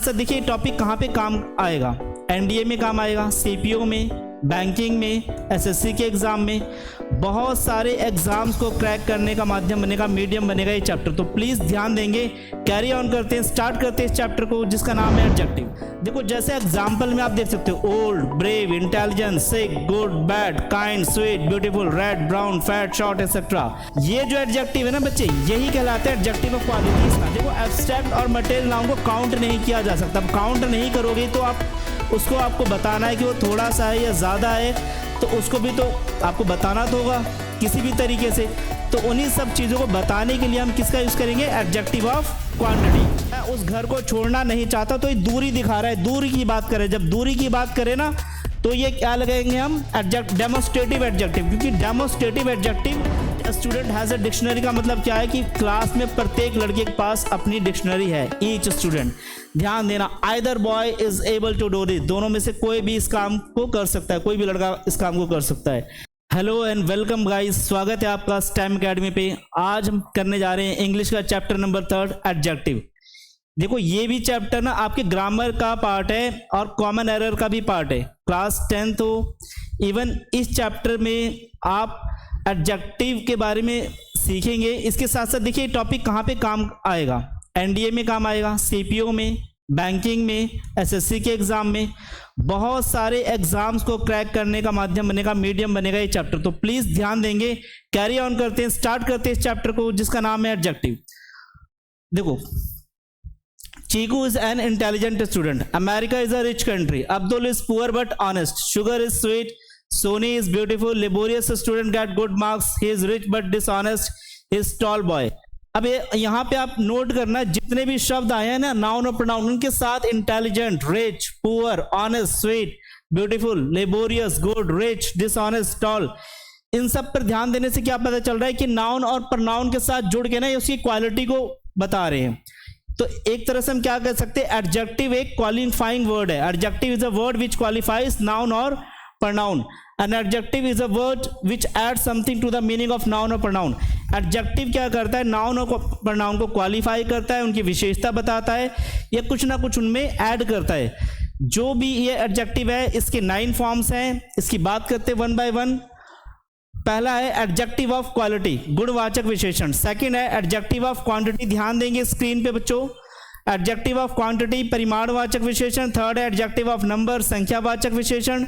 Sir देखिए topic कहाँ पे काम आएगा, एनडीए में काम आएगा, सीपीओ में, बैंकिंग में, एसएससी के एग्जाम में, बहुत सारे एग्जाम्स को क्रैक करने का माध्यम बनेगा, मीडियम बनेगा ये चैप्टर। तो प्लीज ध्यान देंगे, कैरी ऑन करते हैं, स्टार्ट करते हैं इस चैप्टर को जिसका नाम है एडजेक्टिव। देखो जैसे एग्जाम्पल में आप देख सकते हो, old, brave, intelligent, sick, good, bad, kind, sweet, beautiful, red, brown, fat, short etcetera. ये जो एडजेक्टिव है ना बच्चे, यही कहलाते हैं एडजेक्टिव ऑफ क्वालिटीज का। देखो एब्स्ट्रैक्ट और मटेरियल नाउन को काउंट नहीं किया जा सकता। काउंट नहीं करोगे तो आप उसको आपको बताना है कि वो थोड़ा सा है या ज़्यादा है, तो उसको भी तो आपको बताना तो होगा किसी भी तरीके से। तो उन्हीं सब चीज़ों को बताने के लिए हम किसका यूज़ करेंगे, एडजेक्टिव ऑफ क्वांटिटी। मैं उस घर को छोड़ना नहीं चाहता, तो ये दूरी दिखा रहा है, दूरी की बात करें। जब दूरी की बात करें ना तो ये क्या लगाएंगे हम, डेमोस्ट्रेटिव एडजेक्टिव। क्योंकि demonstrative adjective student has a dictionary का मतलब क्या है कि क्लास में प्रत्येक लड़के के पास अपनी डिक्शनरी है, ईच स्टूडेंट। ध्यान देना, either boy is able to do this, दोनों में से कोई भी इस काम को कर सकता है, कोई भी लड़का इस काम को कर सकता है। हेलो एंड वेलकम गाइस, स्वागत है आपका स्टेम एकेडमी पे। आज हम करने जा रहे हैं इंग्लिश का चैप्टर नंबर 3 एडजेक्टिव। देखो ये भी चैप्टर ना आपके ग्रामर का पार्ट है और कॉमन एरर का भी पार्ट है। क्लास 10th हो, इवन इस चैप्टर में आप एडजेक्टिव के बारे में सीखेंगे। इसके साथ साथ देखिए टॉपिक कहाँ पे काम आएगा, एनडीए में काम आएगा, सीपीओ में, बैंकिंग में, एसएससी के एग्जाम में, बहुत सारे एग्जाम्स को क्रैक करने का माध्यम बनेगा, मीडियम बनेगा ये चैप्टर। तो प्लीज ध्यान देंगे, कैरी ऑन करते हैं, स्टार्ट करते हैं इस चैप्टर को जिसका नाम है एडजेक्टिव। देखो, Cheeku is an intelligent student, America is a rich country, Abdul is poor but honest, sugar is sweet, Soni is beautiful, laborious student get good marks, he is rich but dishonest, he is tall boy. अब यहाँ पे आप note करना, जितने भी शब्द आए हैं ना नाउन और प्रोनाउन, उनके साथ intelligent, rich, poor, honest, sweet, beautiful, laborious, good, rich, dishonest, tall, इन सब पर ध्यान देने से क्या पता चल रहा है कि नाउन और प्रोनाउन के साथ जुड़ के ना उसकी क्वालिटी को बता रहे हैं। तो एक तरह से हम क्या कह सकते हैं, एडजेक्टिव एक क्वालिफाइंग वर्ड है। Adjective is a word which qualifies noun और pronoun. An adjective is a word which adds something to the meaning of noun or pronoun. Adjective क्या करता है, नाउन और pronoun को क्वालिफाई करता है, उनकी विशेषता बताता है या कुछ ना कुछ उनमें ऐड करता है। जो भी ये एडजेक्टिव है इसके 9 फॉर्म्स हैं, इसकी बात करते हैं वन बाय वन। पहला है एडजेक्टिव ऑफ क्वालिटी, गुणवाचक विशेषण। सेकंड है एडजेक्टिव ऑफ क्वांटिटी, ध्यान देंगे स्क्रीन पे बच्चों, एडजेक्टिव ऑफ क्वांटिटी परिमाणवाचक विशेषण। थर्ड है एडजेक्टिव ऑफ नंबर, संख्यावाचक विशेषण।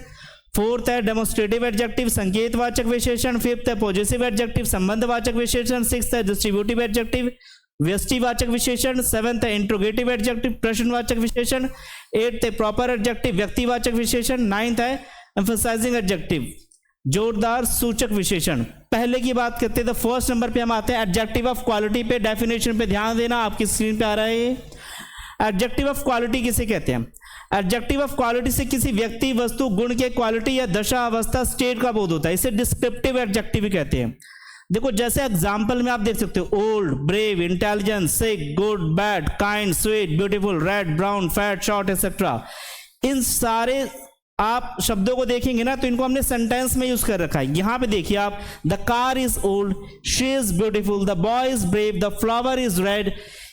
फोर्थ है डेमोस्ट्रेटिव एडजेक्टिव, संकेतवाचक विशेषण। फिफ्थ है पॉजिटिव एडजेक्टिव, संबंधवाचक विशेषण। सिक्स्थ है डिस्ट्रीब्यूटिव एडजेक्टिव, व्यष्टिवाचक विशेषण। सेवंथ है इंट्रोगेटिव एडजेक्टिव, प्रश्नवाचक विशेषण। एट्थ है प्रॉपर एडजेक्टिव, व्यक्तिवाचक विशेषण। नाइन्थ है एम्फसाइजिंग एडजेक्टिव, जोरदार सूचक विशेषण। पहले की बात करते हैं तो फर्स्ट नंबर पे हम आते हैं एडजेक्टिव ऑफ क्वालिटी पे। डेफिनेशन पे ध्यान देना, आपकी स्क्रीन पे आ रहा है। एडजेक्टिव ऑफ क्वालिटी किसे कहते हैं, एडजेक्टिव ऑफ क्वालिटी से किसी व्यक्ति, वस्तु, गुण के क्वालिटी या दशा, अवस्था, स्टेट का बोध होता है, इसे डिस्क्रिप्टिव एडजेक्टिव कहते हैं। देखो जैसे एग्जांपल में आप देख सकते हो, old, brave, intelligent, sick, good, bad, kind, sweet, beautiful, red, brown, fat, short etcetera. इन सारे आप शब्दों को देखेंगे ना तो इनको हमने सेंटेंस में यूज कर रखा है। यहां पे देखिए आप, the car is old, she is beautiful, the boy is brave, the flower is red.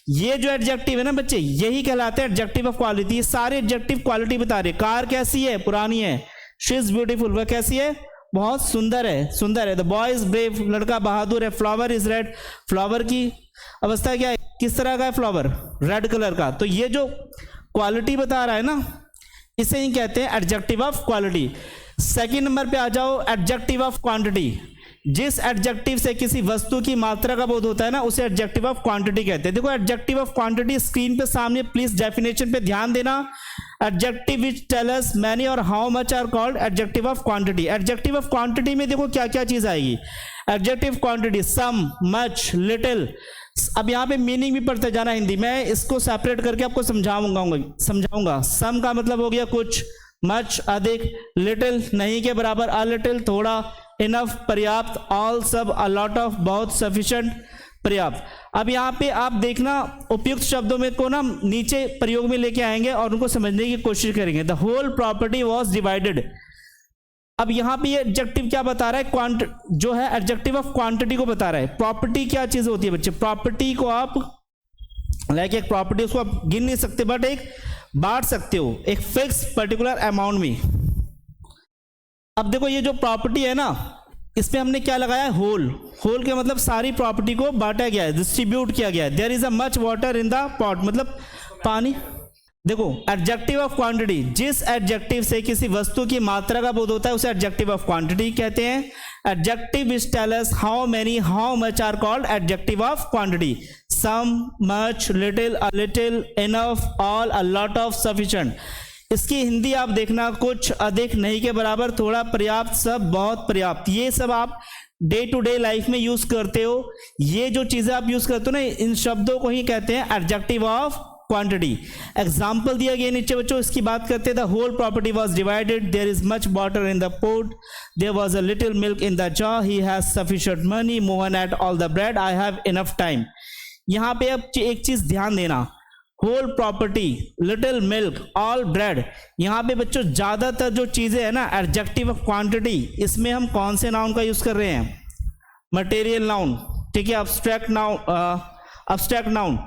ये जो एडजेक्टिव है ना बच्चे, यही कहलाते हैं एडजेक्टिव ऑफ क्वालिटी। ये सारे एडजेक्टिव क्वालिटी बता रहे। कार कैसी है, पुरानी है। शी इज ब्यूटीफुल, वह कैसी है, बहुत सुंदर है, सुंदर है। द बॉय इज ब्रेव, लड़का बहादुर है। फ्लावर इज रेड, फ्लावर की अवस्था क्या है, किस तरह का है फ्लावर, रेड कलर का। तो ये जो क्वालिटी बता रहा है ना, इसे ही कहते हैं adjective of quality. Second number पे आ जाओ, एडजेक्टिव ऑफ क्वांटिटी। जिस एडजेक्टिव से किसी वस्तु की मात्रा का बोध होता है ना, उसे एडजेक्टिव ऑफ क्वांटिटी कहते हैं। देखो एडजेक्टिव ऑफ क्वांटिटी स्क्रीन पे सामने, प्लीज डेफिनेशन पे ध्यान देना। Adjective which tell us many और how much are called adjective of quantity. Adjective of quantity में देखो क्या क्या चीज आएगी। Adjective quantity, some, much, little. अब यहाँ पे मीनिंग भी पढ़ते जाना हिंदी में, इसको सेपरेट करके आपको समझाऊंगा। सम का मतलब हो गया कुछ, मच अधिक, लिटिल नहीं के बराबर, अ लिटिल थोड़ा, इनफ पर्याप्त, ऑल सब, अ लॉट ऑफ बहुत, सफिशिएंट पर्याप्त। अब यहाँ पे आप देखना, उपयुक्त शब्दों में को ना नीचे प्रयोग में लेके आएंगे और उनको समझने की कोशिश करेंगे। The whole property was divided. अब यहाँ पे ये एडजेक्टिव क्या बता रहा है, जो है एडजेक्टिव ऑफ क्वांटिटी को बता रहा है। प्रॉपर्टी क्या चीज होती है बच्चे, प्रॉपर्टी को आप लाइक एक प्रॉपर्टी उसको आप गिन नहीं सकते, बट एक बांट सकते हो एक फिक्स पर्टिकुलर अमाउंट में। अब देखो ये जो प्रॉपर्टी है ना, इसमें हमने क्या लगाया है, होल। होल के मतलब सारी प्रॉपर्टी को बांटा गया है, डिस्ट्रीब्यूट किया गया है। There is a much water in the pot, मतलब पानी। देखो एडजेक्टिव ऑफ क्वांटिटी, जिस एडजेक्टिव से किसी वस्तु की मात्रा का बोध होता है उसे एडजेक्टिव ऑफ क्वांटिटी कहते हैं। Adjective which tell us how many, how much are called adjective of quantity. Some, much, little, a little, enough, all, a lot of, sufficient. इसकी हिंदी आप देखना, कुछ, अधिक, नहीं के बराबर, थोड़ा, पर्याप्त, सब, बहुत, पर्याप्त। ये सब आप डे टू डे लाइफ में यूज करते हो। ये जो चीजें आप यूज करते हो ना, इन शब्दों को ही कहते हैं एडजेक्टिव ऑफ क्वांटिटी। एग्जाम्पल दिया गया नीचे बच्चों, इसकी बात करते हैं। The whole property was divided, there is much water in the pot, there was a little milk in the jar, he has sufficient money, Mohan ate all the bread, I have enough time. यहाँ पे अब एक चीज ध्यान देना, whole property, little milk, all bread, यहाँ पे बच्चों ज्यादातर जो चीजें है ना एडजेक्टिव ऑफ क्वांटिटी, इसमें हम कौन से नाउन का यूज कर रहे हैं, मटेरियल नाउन, ठीक है, अब्स्ट्रैक्ट नाउन, अब्स्ट्रैक्ट नाउन,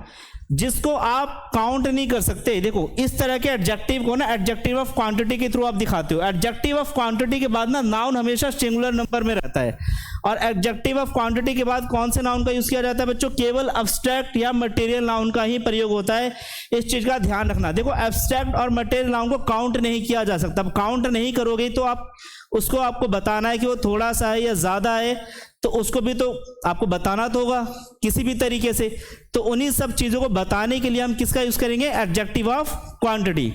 जिसको आप काउंट नहीं कर सकते। देखो इस तरह के एडजेक्टिव को ना एडजेक्टिव ऑफ क्वांटिटी के थ्रू आप दिखाते हो। एडजेक्टिव ऑफ क्वांटिटी के बाद ना नाउन हमेशा सिंगुलर नंबर में रहता है, और एडजेक्टिव ऑफ क्वांटिटी के बाद कौन से नाउन का यूज किया जाता है बच्चों, केवल अब्स्ट्रैक्ट या मटेरियल नाउन का ही प्रयोग होता है। इस चीज का ध्यान रखना। देखो एब्स्ट्रैक्ट और मटेरियल नाउन को काउंट नहीं किया जा सकता। अब काउंट नहीं करोगे तो आप उसको, आपको बताना है कि वो थोड़ा सा है या ज्यादा है, तो उसको भी तो आपको बताना तो होगा किसी भी तरीके से। तो उन्हीं सब चीजों को बताने के लिए हम किसका यूज करेंगे, adjective of quantity.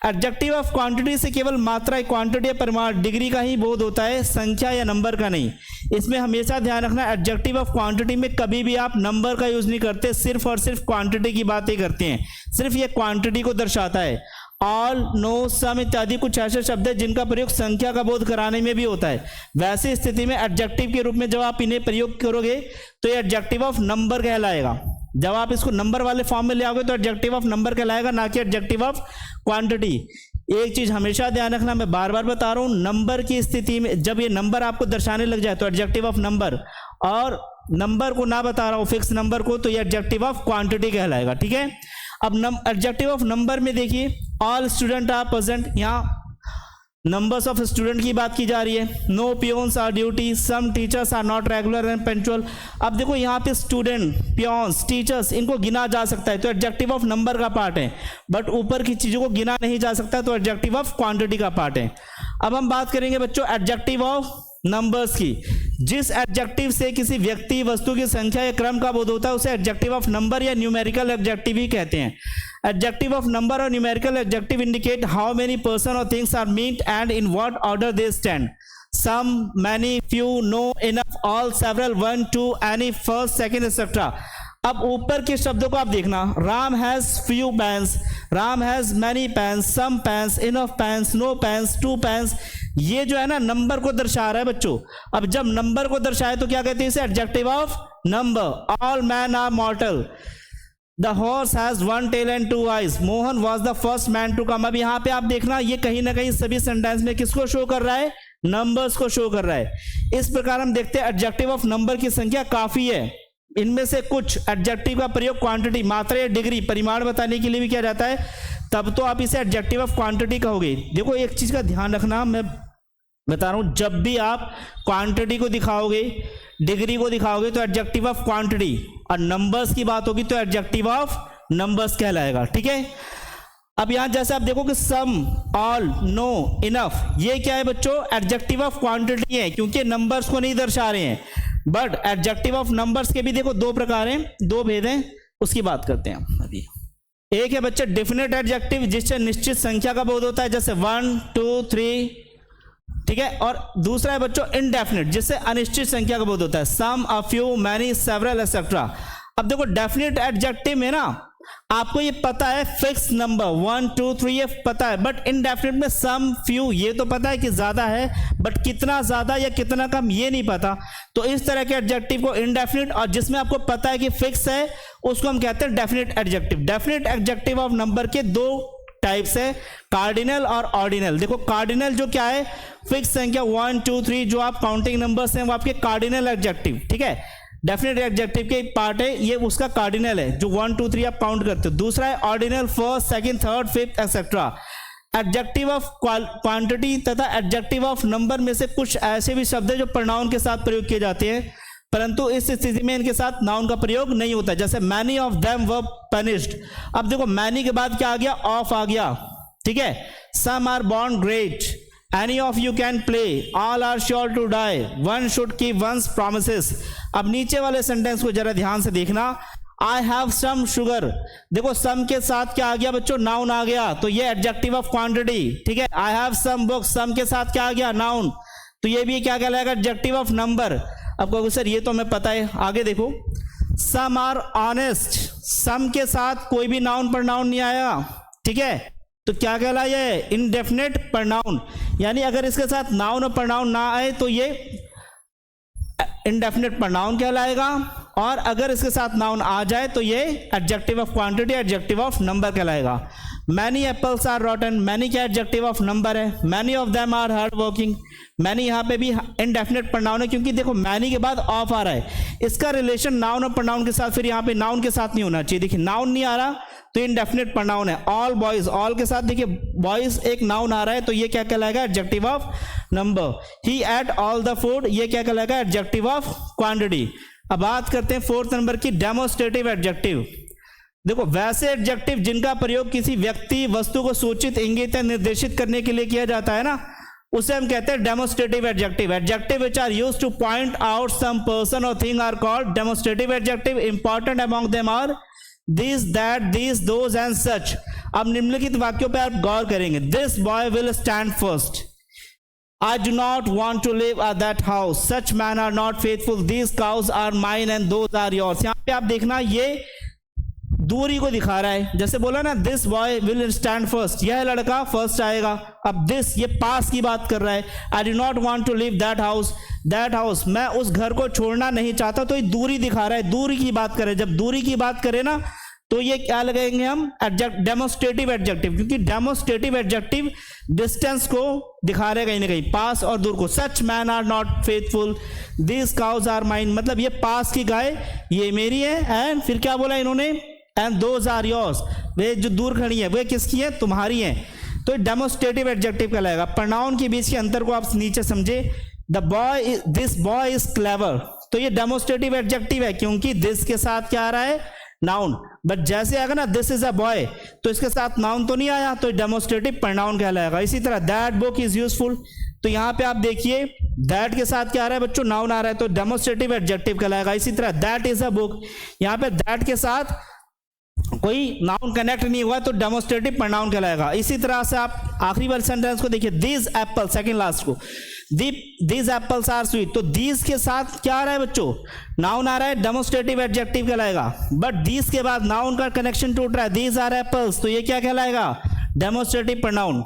Adjective of quantity से केवल मात्रा, क्वांटिटी या परिमाण, डिग्री का ही बोध होता है, संख्या या नंबर का नहीं। इसमें हमेशा ध्यान रखना, एडजेक्टिव ऑफ क्वांटिटी में कभी भी आप नंबर का यूज नहीं करते, सिर्फ और सिर्फ क्वांटिटी की बातें करते हैं। सिर्फ ये क्वांटिटी को दर्शाता है। ऑल, नो, सम इत्यादि कुछ ऐसे शब्द है जिनका प्रयोग संख्या का बोध कराने में भी होता है। वैसी स्थिति में एडजेक्टिव के रूप में जब आप इन्हें प्रयोग करोगे तो ये एडजेक्टिव ऑफ नंबर कहलाएगा। जब आप इसको नंबर वाले फॉर्म में ले आओगे तो एडजेक्टिव ऑफ नंबर कहलाएगा, ना कि एडजेक्टिव ऑफ क्वांटिटी। एक चीज हमेशा ध्यान रखना, मैं बार बार बता रहा हूं, नंबर की स्थिति में जब ये नंबर आपको दर्शाने लग जाए तो एडजेक्टिव ऑफ नंबर, और नंबर को ना बता रहा हूं फिक्स नंबर को, तो ये एडजेक्टिव ऑफ क्वांटिटी कहलाएगा। ठीक है, अब एडजेक्टिव ऑफ नंबर में देखिए, ऑल स्टूडेंट आर प्रेजेंट, यहाँ नंबर्स ऑफ स्टूडेंट की बात की जा रही है। No peons are duty, some teachers are not regular and punctual. अब देखो यहाँ पे स्टूडेंट, पियोन्स, टीचर्स, इनको गिना जा सकता है तो एडजेक्टिव ऑफ नंबर का पार्ट है, बट ऊपर की चीजों को गिना नहीं जा सकता तो एडजेक्टिव ऑफ क्वांटिटी का पार्ट है। अब हम बात करेंगे बच्चों एडजेक्टिव ऑफ नंबर्स की। जिस एडजेक्टिव से किसी व्यक्ति, वस्तु की संख्या या क्रम का बोध होता है उसे एडजेक्टिव ऑफ नंबर या न्यूमेरिकल एडजेक्टिव ही कहते हैं। एडजेक्टिव ऑफ नंबर और numerical adjective indicate how many person और things are meet and in what order they stand. Some, many, few, no, enough, all, several, one, two, any, first, second, etcetera. अब ऊपर के शब्दों को आप देखना, Ram has few pens, Ram has many pens, some pens, enough pens, no pens, two pens. ये जो है ना नंबर को दर्शा रहा है बच्चों। अब जब नंबर को दर्शाए तो क्या कहते हैं इसे, adjective of number. All man are mortal, the horse has one tail and two eyes, Mohan was the first man to come. अब यहाँ पे आप देखना, ये कहीं ना कहीं सभी सेंटेंस में किसको शो कर रहा है, नंबर्स को शो कर रहा है। इस प्रकार हम देखते हैं एडजेक्टिव ऑफ नंबर की संख्या काफी है। इनमें से कुछ एडजेक्टिव का प्रयोग क्वांटिटी, मात्रा या डिग्री, परिमाण बताने के लिए भी किया जाता है, तब तो आप इसे एडजेक्टिव ऑफ क्वांटिटी कहोगे। देखो एक चीज का ध्यान रखना, मैं बता रहा हूं, जब भी आप क्वांटिटी को दिखाओगे, डिग्री को दिखाओगे तो एडजेक्टिव ऑफ क्वांटिटी, और नंबर्स की बात होगी तो एडजेक्टिव ऑफ नंबर्स कहलाएगा। ठीक है, अब यहां जैसे आप देखो कि सम, ऑल, नो, इनफ, ये क्या है बच्चों, एडजेक्टिव ऑफ क्वांटिटी है, क्योंकि नंबर्स को नहीं दर्शा रहे हैं। बट एडजेक्टिव ऑफ नंबर्स के भी देखो दो प्रकार हैं, दो भेद हैं, उसकी बात करते हैं अभी। एक है बच्चे डेफिनेट एडजेक्टिव, जिससे निश्चित संख्या का बोध होता है, जैसे 1, 2, 3, ठीक है, और दूसरा है बच्चों इनडेफिनेट, जिससे अनिश्चित संख्या का बोध होता है, some, a few, many, several, etcetera. अब देखो डेफिनेट एडजेक्टिव में ना आपको ये पता है फिक्स नंबर 1, 2, 3 ये पता है, बट इनडेफिनेट में सम, फ्यू ये तो पता है कि ज्यादा है, बट कितना ज्यादा या कितना कम ये नहीं पता। तो इस तरह के एडजेक्टिव को इनडेफिनेट, और जिसमें आपको पता है कि फिक्स है उसको हम कहते हैं definite adjective. Definite adjective of number के दो टाइप्स है, कार्डिनल और ऑर्डिनल। देखो कार्डिनल जो क्या है, फिक्स संख्या 1, 2, 3 जो आप काउंटिंग नंबर्स हैं वो आपके कार्डिनल एडजेक्टिव। ठीक है, डेफिनेट एडजेक्टिव के एक पार्ट है, ये उसका कार्डिनल है जो 1 2 3 आप काउंट करते हो। दूसरा है ordinal, first, second, third, fifth etcetera. Adjective of quantity तथा एडजेक्टिव ऑफ नंबर में से कुछ ऐसे भी शब्द है जो प्रोनाउन के साथ प्रयोग किए जाते हैं, परंतु इस स्थिति में इनके साथ नाउन का प्रयोग नहीं होता। जैसे many of them were punished. अब देखो मैनी के बाद क्या आ गया, ऑफ आ गया, ठीक है। Some are born great, any of you can play, all are sure to die, one should keep one's promises. अब नीचे वाले सेंटेंस को जरा ध्यान से देखना। आई हैव सम शुगर, देखो सम के साथ क्या आ गया बच्चों, नाउन आ गया, तो ये एडजेक्टिव ऑफ क्वांटिटी, ठीक है। आई हैव सम बुक्स, सम के साथ क्या आ गया, नाउन, तो ये भी क्या कहलाएगा, एडजेक्टिव ऑफ नंबर। अब कहोगे सर ये तो हमें पता है, आगे देखो। सम आर ऑनेस्ट, सम के साथ कोई भी नाउन प्रोनाउन नहीं आया, ठीक है, तो क्या कहलाया है, इनडेफिनेट प्रोनाउन। यानी अगर इसके साथ नाउन और प्रोनाउन ना आए तो ये इनडेफिनेट प्रोनाउन कहलाएगा, और अगर इसके साथ नाउन आ जाए तो ये adjective of quantity, adjective of number कहलाएगा। Many apples are rotten, many क्या एडजेक्टिव ऑफ नंबर है। Many of them are hard working, many यहाँ पे भी इनडेफिनेट प्रोनाउन है, क्योंकि देखो मैनी के बाद ऑफ आ रहा है, इसका रिलेशन नाउन और प्रोनाउन के साथ, फिर यहाँ पे नाउन के साथ नहीं होना चाहिए। देखिए नाउन नहीं आ रहा तो इनडेफिनेट प्रोनाउन है। ऑल बॉयज, ऑल के साथ देखिए बॉयज एक नाउन आ रहा है, तो ये क्या कहलाएगा, adjective of number. He eight all the food, ये क्या कहलाएगा, एडजेक्टिव ऑफ क्वांटिटी। अब बात करते हैं फोर्थ नंबर की, डेमोस्ट्रेटिव एडजेक्टिव। देखो वैसे एडजेक्टिव जिनका प्रयोग किसी व्यक्ति, वस्तु को सूचित, इंगित या निर्देशित करने के लिए किया जाता है ना, उसे हम कहते हैं demonstrative adjective. Adjective which are used to point out some person और thing are called demonstrative adjective. Important among them are this, that, this, those and such. अब निम्नलिखित वाक्यों पर आप गौर करेंगे। This boy will stand first, I do not want to live at that house, such men are not faithful, these cows are mine and those are yours। यहाँ पे आप देखना ये दूरी को दिखा रहा है, जैसे बोला ना this boy will stand first, यह लड़का फर्स्ट आएगा। अब दिस ये पास की बात कर रहा है। I do not want to live that house, that house मैं उस घर को छोड़ना नहीं चाहता, तो ये दूरी दिखा रहा है, दूरी की बात करे। जब दूरी की बात करें ना तो ये क्या लगाएंगे हम, डेमोस्ट्रेटिव एडजेक्टिव, क्योंकि डेमोस्ट्रेटिव एडजेक्टिव डिस्टेंस को दिखा रहे कहीं ना कहीं, पास और दूर को। Such man are not faithful, this cows are mine, मतलब ये पास की गाय ये मेरी है। एंड फिर क्या बोला इन्होंने, एंड दोज आर योर्स, वे जो दूर खड़ी है वे किसकी है, तुम्हारी है। तो डेमोस्ट्रेटिव एडजेक्टिव कहलाएगा। प्रोनाउन के बीच के अंतर को आप नीचे समझे। The boy, this boy is clever, तो ये डेमोस्ट्रेटिव एडजेक्टिव है, क्योंकि दिस के साथ क्या आ रहा है, नाउन। बट जैसे आएगा ना दिस इज अ बॉय, तो इसके साथ नाउन तो नहीं आया, तो डेमोस्ट्रेटिव प्रोनाउन कहलाएगा। इसी तरह दैट बुक इज यूजफुल, तो यहाँ पे आप देखिए दैट के साथ क्या आ रहा है बच्चों, नाउन आ रहा है, तो डेमोस्ट्रेटिव एडजेक्टिव कहलाएगा। इसी तरह दैट इज अ बुक, यहाँ पे दैट के साथ कोई नाउन कनेक्ट नहीं हुआ तो डेमोस्ट्रेटिव प्रोनाउन कहलाएगा। इसी तरह से आप आखिरी वाले सेंटेंस को देखिए, दीज एप्पल, सेकंड लास्ट को, दीज एप्पल्स आर स्वीट, तो दीज के साथ क्या आ रहा है बच्चों, नाउन आ रहा है, डेमोस्ट्रेटिव एडजेक्टिव कहलाएगा। बट दीज के बाद नाउन का कनेक्शन टूट रहा है, दीज आर एप्पल्स, तो ये क्या कहलाएगा, डेमोस्ट्रेटिव प्रोनाउन।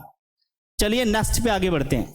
चलिए नेक्स्ट पे आगे बढ़ते हैं।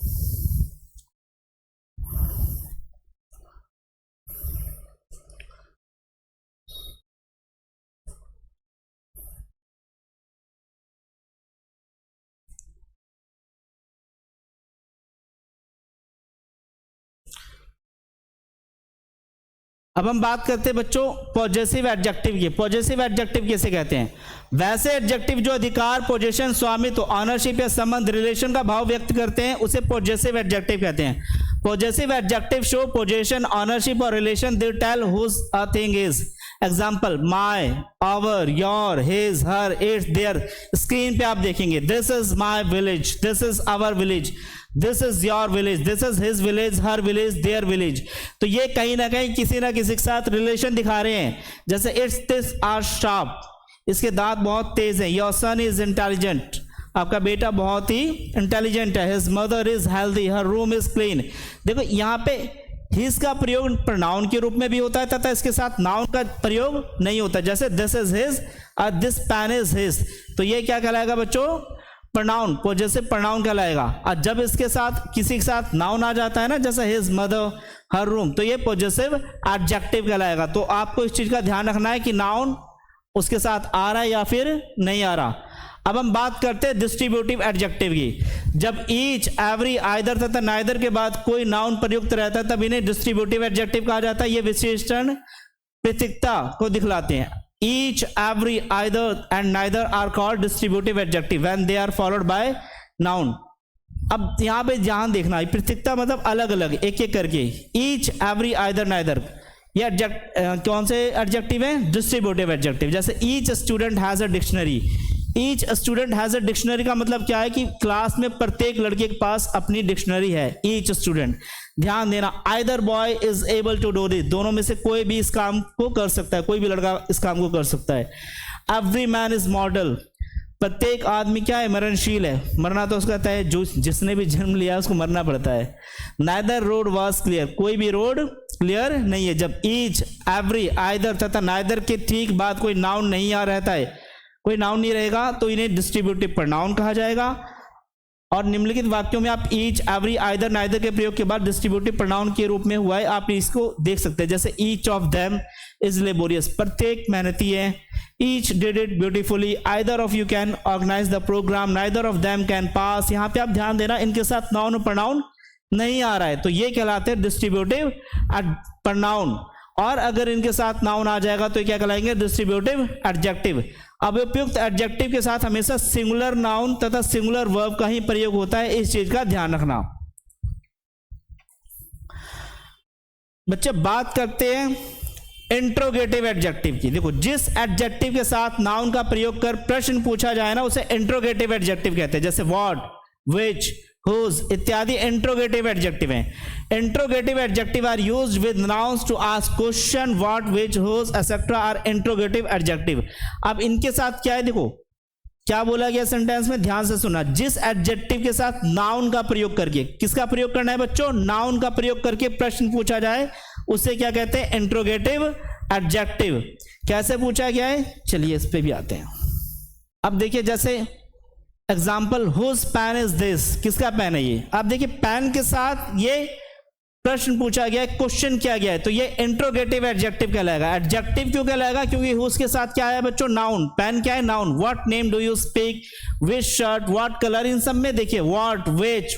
अब हम बात करते हैं बच्चों पॉजेसिव एडजेक्टिव की। पॉजेसिव एडजेक्टिव किसे कहते हैं, वैसे एडजेक्टिव जो अधिकार, पोजीशन, स्वामित्व, ऑनरशिप या संबंध, रिलेशन का भाव व्यक्त करते हैं उसे पॉजेसिव एडजेक्टिव कहते हैं। Possessive adjective show position, ownership और relation, they tell whose a thing is. Example, my, our, your, his, her, its, their. Screen पे आप देखेंगे, this is my village, this is our village, this is your village, this is his village, her village, their village. तो ये कहीं ना कहीं किसी ना किसी के साथ रिलेशन दिखा रहे हैं। जैसे इट्स दिस आर शार्प, इसके दांत बहुत तेज हैं। योर सन इज इंटेलिजेंट, आपका बेटा बहुत ही इंटेलिजेंट है। His mother is healthy, her room is clean. देखो यहाँ पे हिज का प्रयोग प्रोनाउन के रूप में भी होता है तथा इसके साथ नाउन का प्रयोग नहीं होता। जैसे दिस इज हिज और दिस पेन इज हिज, तो ये क्या कहलाएगा बच्चों, प्रोनाउन, पॉजेसिव प्रोनाउन कहलाएगा। और जब इसके साथ किसी के साथ नाउन आ जाता है ना, जैसे हिज मदर, हर रूम, तो ये पॉजेसिव एडजेक्टिव कहलाएगा। तो आपको इस चीज का ध्यान रखना है कि नाउन उसके साथ आ रहा है या फिर नहीं आ रहा। अब हम बात करते हैं डिस्ट्रीब्यूटिव एडजेक्टिव की। जब ईच, एवरी, आइदर तथा नाइदर के बाद कोई नाउन प्रयुक्त रहता है तब इन्हें डिस्ट्रीब्यूटिव एडजेक्टिव कहा जाता है। ये विशेषण पृथकता को दिखलाते हैं। Each, every, either and neither are called distributive adjective when they are followed by noun. अब यहां पे ध्यान देखना, पृथकता मतलब अलग अलग, एक एक करके। ईच, एवरी, आइदर, नाइदर, ये कौन से एडजेक्टिव है? Distributive adjective. जैसे each student has a dictionary. Each student has a dictionary का मतलब क्या है कि क्लास में प्रत्येक लड़के के पास अपनी डिक्शनरी है। ईच स्टूडेंट, ध्यान देना। Either boy is able to do this, दोनों में से कोई भी इस काम को कर सकता है, कोई भी लड़का इस काम को कर सकता है। एवरी मैन इज मॉडल, प्रत्येक आदमी क्या है? मरणशील है, मरना तो उसका तय, जो जिसने भी जन्म लिया उसको मरना पड़ता है। नाइदर रोड वॉज क्लियर, कोई भी रोड क्लियर नहीं है। जब ईच, एवरी, आइदर तथा नाइदर के ठीक बाद कोई नाउन नहीं आ रहता है, कोई नाउन नहीं रहेगा, तो इन्हें डिस्ट्रीब्यूटिव प्रोनाउन कहा जाएगा। और निम्नलिखित वाक्यों में आप ईच, एवरी, आइदर, नाइदर के प्रयोग के बाद डिस्ट्रीब्यूटिव प्रोनाउन के रूप में हुआ है, आप इसको देख सकते हैं। जैसे each of them is laborious, प्रत्येक मेहनती है। Each did it beautifully, either of you can organise the programme, neither of them can pass. यहाँ पे आप ध्यान देना, इनके साथ नाउन और प्रोनाउन नहीं आ रहा है, तो ये कहलाते हैं डिस्ट्रीब्यूटिव प्रोनाउन। और अगर इनके साथ नाउन आ जाएगा तो क्या कहलाएंगे? Distributive adjective. अब उपयुक्त एडजेक्टिव के साथ हमेशा सिंगुलर नाउन तथा सिंगुलर वर्ब का ही प्रयोग होता है, इस चीज का ध्यान रखना। बच्चे बात करते हैं इंट्रोगेटिव एडजेक्टिव की। देखो, जिस एडजेक्टिव के साथ नाउन का प्रयोग कर प्रश्न पूछा जाए ना, उसे इंट्रोगेटिव एडजेक्टिव कहते हैं। जैसे व्हाट, व्हिच, whose इत्यादि इंट्रोगेटिव एडजेक्टिव हैं। Interrogative adjective are used with nouns to ask question, what, which, whose etcetera are interrogative adjective. अब इनके साथ क्या है? देखो क्या बोला गया सेंटेंस में, ध्यान से सुना। जिस एडजेक्टिव के साथ नाउन का प्रयोग करके, किसका प्रयोग करना है बच्चों? नाउन का प्रयोग करके प्रश्न पूछा जाए, उसे क्या कहते हैं? Interrogative adjective. कैसे पूछा गया है, चलिए इस पे भी आते हैं। अब देखिए, जैसे example, whose pen is this, किसका पेन है ये? आप देखिए, पेन के साथ ये प्रश्न पूछा गया है, क्वेश्चन किया गया है, तो ये इंट्रोगेटिव एडजेक्टिव कहलाएगा। एडजेक्टिव क्यों कहलाएगा? क्योंकि हुज के साथ क्या है बच्चों? नाउन। पेन क्या है? Noun. What name do you speak, which shirt, what colour, इन सब में देखिए व्हाट, विच,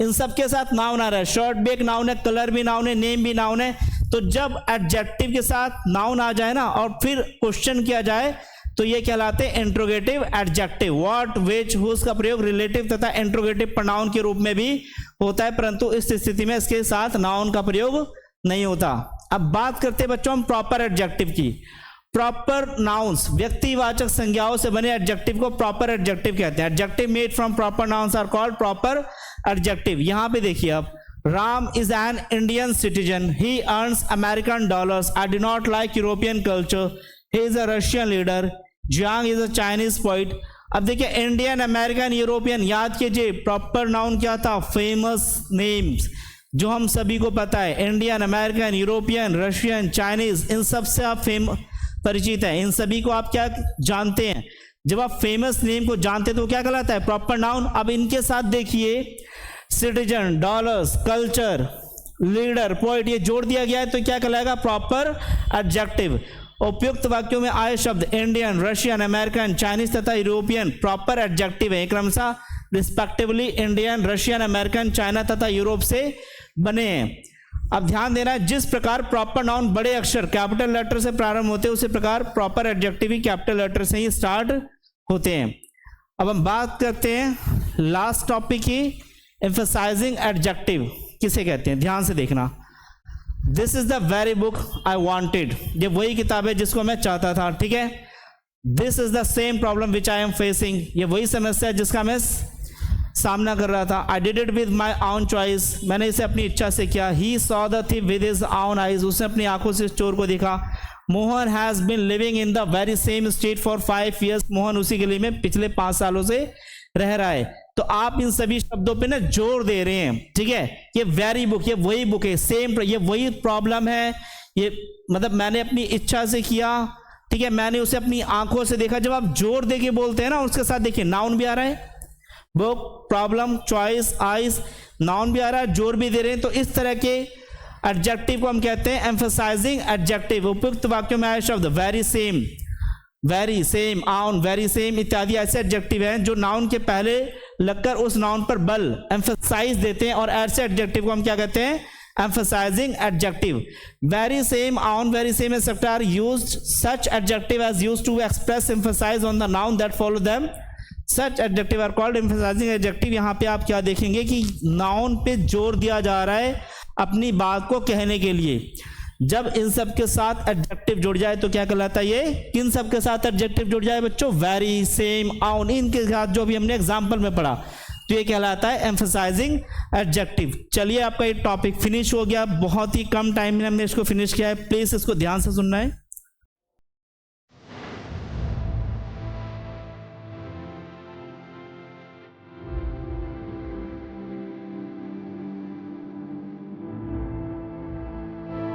इन सब के साथ नाउन आ रहा है। शर्ट भी एक नाउन है, कलर भी नाउन है, नेम भी नाउन है। तो जब एडजेक्टिव के साथ नाउन आ जाए ना और फिर क्वेश्चन किया जाए, तो ये कहलाते हैं interrogative adjective. What, which, whose का प्रयोग रिलेटिव तथा इंट्रोगेटिव प्रोनाउन के रूप में भी होता है, परंतु इस स्थिति में इसके साथ नाउन का प्रयोग नहीं होता। अब बात करते हैं बच्चों हम प्रॉपर एडजेक्टिव की। प्रॉपर नाउन्स, व्यक्तिवाचक संज्ञाओं से बने एडजेक्टिव को प्रॉपर एडजेक्टिव कहते हैं। Adjective made from proper nouns are called proper adjective. यहां पे देखिए, अब Ram is an Indian citizen, he earns American dollars, I do not like European culture, he is a Russian leader, Jiang is a Chinese poet. अब देखिए, Indian, American, European, याद कीजिए proper noun क्या था? फेमस नेम्स, जो हम सभी को पता है। Indian, American, European, Russian, Chinese, इन सब से आप परिचित हैं, इन सभी को आप क्या जानते हैं। जब आप फेमस नेम को जानते हैं तो क्या कहलाता है? Proper noun. अब इनके साथ देखिए, citizen, dollars, culture, leader, poet, ये जोड़ दिया गया है, तो क्या कहलाएगा? Proper adjective. उपयुक्त वाक्यों में आए शब्द इंडियन, रशियन, अमेरिकन, चाइनीज तथा यूरोपियन प्रॉपर एडजेक्टिव है, क्रमशः respectively Indian, Russian, American, China तथा यूरोप से बने हैं। अब ध्यान देना है, जिस प्रकार प्रॉपर नाउन बड़े अक्षर कैपिटल लेटर से प्रारंभ होते हैं, उसी प्रकार प्रॉपर एडजेक्टिव भी कैपिटल लेटर से ही स्टार्ट होते हैं। अब हम बात करते हैं लास्ट टॉपिक की, एम्फसाइजिंग एडजेक्टिव किसे कहते हैं? ध्यान से देखना। This is the very book I wanted, ये वही किताब है जिसको मैं चाहता था, ठीक है। This is the same problem which I am facing, ये वही समस्या है जिसका मैं सामना कर रहा था। I did it with my own choice, मैंने इसे अपनी इच्छा से किया। He saw the thief with his own eyes, उसने अपनी आंखों से इस चोर को देखा। Mohan has been living in the very same street for 5 years, Mohan उसी गली में पिछले 5 सालों से रह रहा है। तो आप इन सभी शब्दों पे ना जोर दे रहे हैं, ठीक है। ये वेरी बुक, ये वही बुक है, सेम, ये वही प्रॉब्लम है, ये मतलब मैंने अपनी इच्छा से किया, ठीक है, मैंने उसे अपनी आंखों से देखा। जब आप जोर दे के बोलते हैं ना, उसके साथ देखिए नाउन भी आ रहा है, book, problem, choice, eyes, noun भी आ रहा है, जोर भी दे रहे हैं। तो इस तरह के एडजेक्टिव को हम कहते हैं एम्फसाइजिंग एडजेक्टिव। उपयुक्त वाक्यों में आए शब्द very same, very, same, on, very, same इत्यादि ऐसे एडजेक्टिव हैं जो नाउन के पहले लगकर उस नाउन पर बल, एम्फसाइज देते हैं, और ऐसे एडजेक्टिव को हम क्या कहते हैं? Emphasizing adjective. Very, same, on, very, same etcetera are used. Such adjective as used to express emphasize on the noun that follow them. Such adjective are called emphasizing adjective. यहाँ पे आप क्या देखेंगे कि नाउन पे जोर दिया जा रहा है अपनी बात को कहने के लिए. जब इन सब के साथ एडजेक्टिव जुड़ जाए तो क्या कहलाता है? ये किन सब के साथ एडजेक्टिव जुड़ जाए बच्चों? वेरी, सेम, ऑन, इनके साथ जो भी हमने एग्जांपल में पढ़ा, तो ये कहलाता है एम्फसाइजिंग एडजेक्टिव. चलिए, आपका ये टॉपिक फिनिश हो गया. बहुत ही कम टाइम में हमने इसको फिनिश किया है. प्लीज इसको ध्यान से सुनना है.